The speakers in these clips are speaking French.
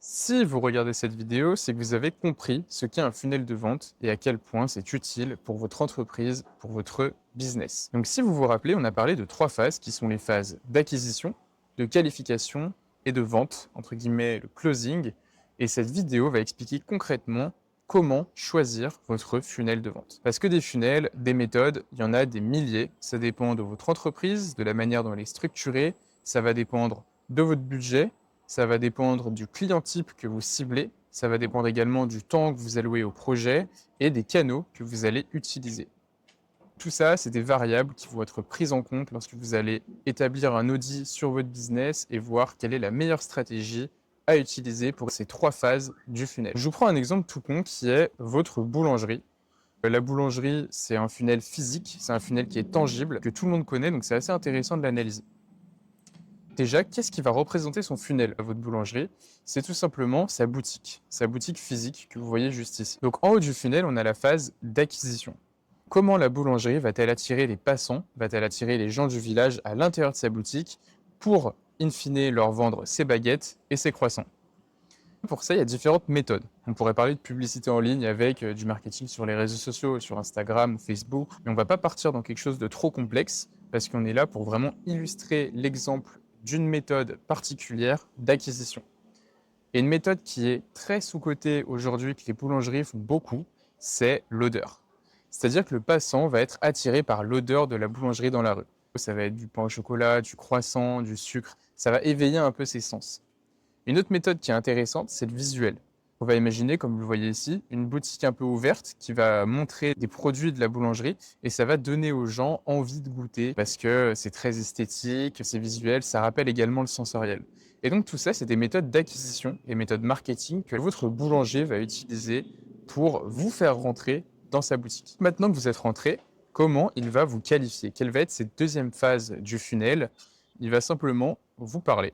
Si vous regardez cette vidéo, c'est que vous avez compris ce qu'est un funnel de vente et à quel point c'est utile pour votre entreprise, pour votre business. Donc si vous vous rappelez, on a parlé de 3 phases qui sont les phases d'acquisition, de qualification et de vente, entre guillemets le closing. Et cette vidéo va expliquer concrètement comment choisir votre funnel de vente. Parce que des funnels, des méthodes, il y en a des milliers. Ça dépend de votre entreprise, de la manière dont elle est structurée, ça va dépendre de votre budget, ça va dépendre du client type que vous ciblez, ça va dépendre également du temps que vous allouez au projet et des canaux que vous allez utiliser. Tout ça, c'est des variables qui vont être prises en compte lorsque vous allez établir un audit sur votre business et voir quelle est la meilleure stratégie à utiliser pour ces 3 phases du funnel. Je vous prends un exemple tout con qui est votre boulangerie. La boulangerie, c'est un funnel physique, c'est un funnel qui est tangible, que tout le monde connaît, donc c'est assez intéressant de l'analyser. Déjà, qu'est-ce qui va représenter son funnel à votre boulangerie? C'est tout simplement sa boutique physique que vous voyez juste ici. Donc en haut du funnel, on a la phase d'acquisition. Comment la boulangerie va-t-elle attirer les passants, va-t-elle attirer les gens du village à l'intérieur de sa boutique pour, in fine, leur vendre ses baguettes et ses croissants? Pour ça, il y a différentes méthodes. On pourrait parler de publicité en ligne avec du marketing sur les réseaux sociaux, sur Instagram, Facebook, mais on ne va pas partir dans quelque chose de trop complexe parce qu'on est là pour vraiment illustrer l'exemple d'une méthode particulière d'acquisition. Et une méthode qui est très sous-cotée aujourd'hui, que les boulangeries font beaucoup, c'est l'odeur. C'est-à-dire que le passant va être attiré par l'odeur de la boulangerie dans la rue. Ça va être du pain au chocolat, du croissant, du sucre, ça va éveiller un peu ses sens. Une autre méthode qui est intéressante, c'est le visuel. On va imaginer, comme vous le voyez ici, une boutique un peu ouverte qui va montrer des produits de la boulangerie et ça va donner aux gens envie de goûter parce que c'est très esthétique, c'est visuel, ça rappelle également le sensoriel. Et donc tout ça, c'est des méthodes d'acquisition et méthodes marketing que votre boulanger va utiliser pour vous faire rentrer dans sa boutique. Maintenant que vous êtes rentré, comment il va vous qualifier? Quelle va être cette deuxième phase du funnel? Il va simplement vous parler.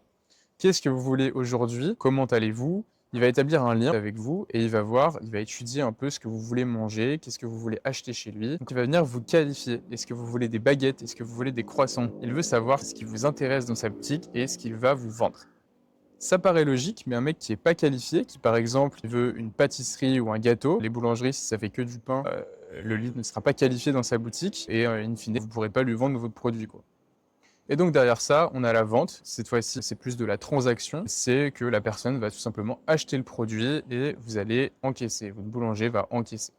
Qu'est-ce que vous voulez aujourd'hui? Comment allez-vous? Il va établir un lien avec vous et il va étudier un peu ce que vous voulez manger, qu'est-ce que vous voulez acheter chez lui. Donc il va venir vous qualifier. Est-ce que vous voulez des baguettes? Est-ce que vous voulez des croissants? Il veut savoir ce qui vous intéresse dans sa boutique et ce qu'il va vous vendre. Ça paraît logique, mais un mec qui n'est pas qualifié, qui par exemple veut une pâtisserie ou un gâteau, les boulangeries, si ça fait que du pain, le lead ne sera pas qualifié dans sa boutique et in fine, vous ne pourrez pas lui vendre votre produit, quoi. Et donc derrière ça, on a la vente. Cette fois-ci, c'est plus de la transaction. C'est que la personne va tout simplement acheter le produit et vous allez encaisser. Votre boulanger va encaisser.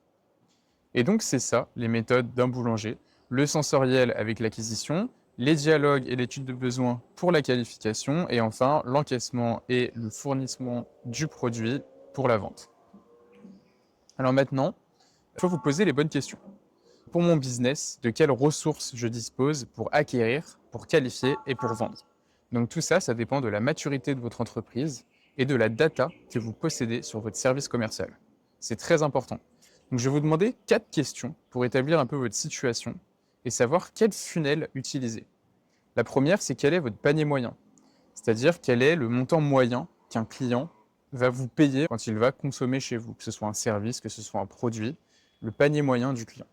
Et donc c'est ça, les méthodes d'un boulanger. Le sensoriel avec l'acquisition, les dialogues et l'étude de besoin pour la qualification, et enfin l'encaissement et le fournissement du produit pour la vente. Alors maintenant, il faut vous poser les bonnes questions. Pour mon business, de quelles ressources je dispose pour acquérir, pour qualifier et pour vendre. Donc tout ça, ça dépend de la maturité de votre entreprise et de la data que vous possédez sur votre service commercial. C'est très important. Donc je vais vous demander 4 questions pour établir un peu votre situation et savoir quel funnel utiliser. La première, c'est quel est votre panier moyen, c'est-à-dire quel est le montant moyen qu'un client va vous payer quand il va consommer chez vous, que ce soit un service, que ce soit un produit, le panier moyen du client.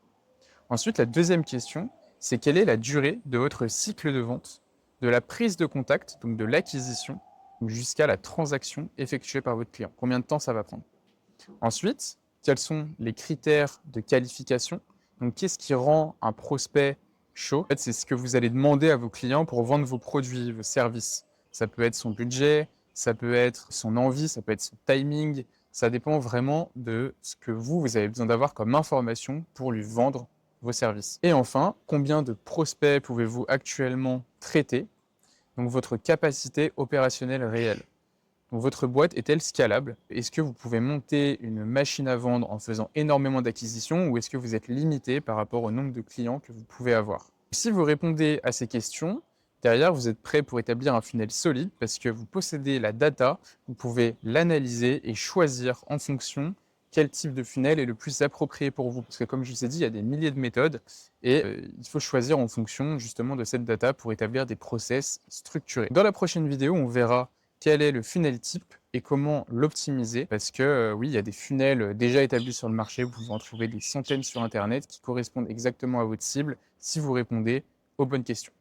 Ensuite, la deuxième question, c'est quelle est la durée de votre cycle de vente, de la prise de contact, donc de l'acquisition, jusqu'à la transaction effectuée par votre client. Combien de temps ça va prendre? Ensuite, quels sont les critères de qualification? Donc, qu'est-ce qui rend un prospect chaud? En fait, c'est ce que vous allez demander à vos clients pour vendre vos produits, vos services. Ça peut être son budget, ça peut être son envie, ça peut être son timing. Ça dépend vraiment de ce que vous avez besoin d'avoir comme information pour lui vendre vos services. Et enfin, combien de prospects pouvez-vous actuellement traiter? Donc votre capacité opérationnelle réelle. Donc votre boîte est-elle scalable? Est-ce que vous pouvez monter une machine à vendre en faisant énormément d'acquisitions ou est-ce que vous êtes limité par rapport au nombre de clients que vous pouvez avoir? Si vous répondez à ces questions, derrière, vous êtes prêt pour établir un funnel solide parce que vous possédez la data, vous pouvez l'analyser et choisir en fonction quel type de funnel est le plus approprié pour vous. Parce que comme je vous ai dit, il y a des milliers de méthodes et il faut choisir en fonction justement de cette data pour établir des process structurés. Dans la prochaine vidéo, on verra quel est le funnel type et comment l'optimiser parce que oui, il y a des funnels déjà établis sur le marché, vous pouvez en trouver des centaines sur Internet qui correspondent exactement à votre cible si vous répondez aux bonnes questions.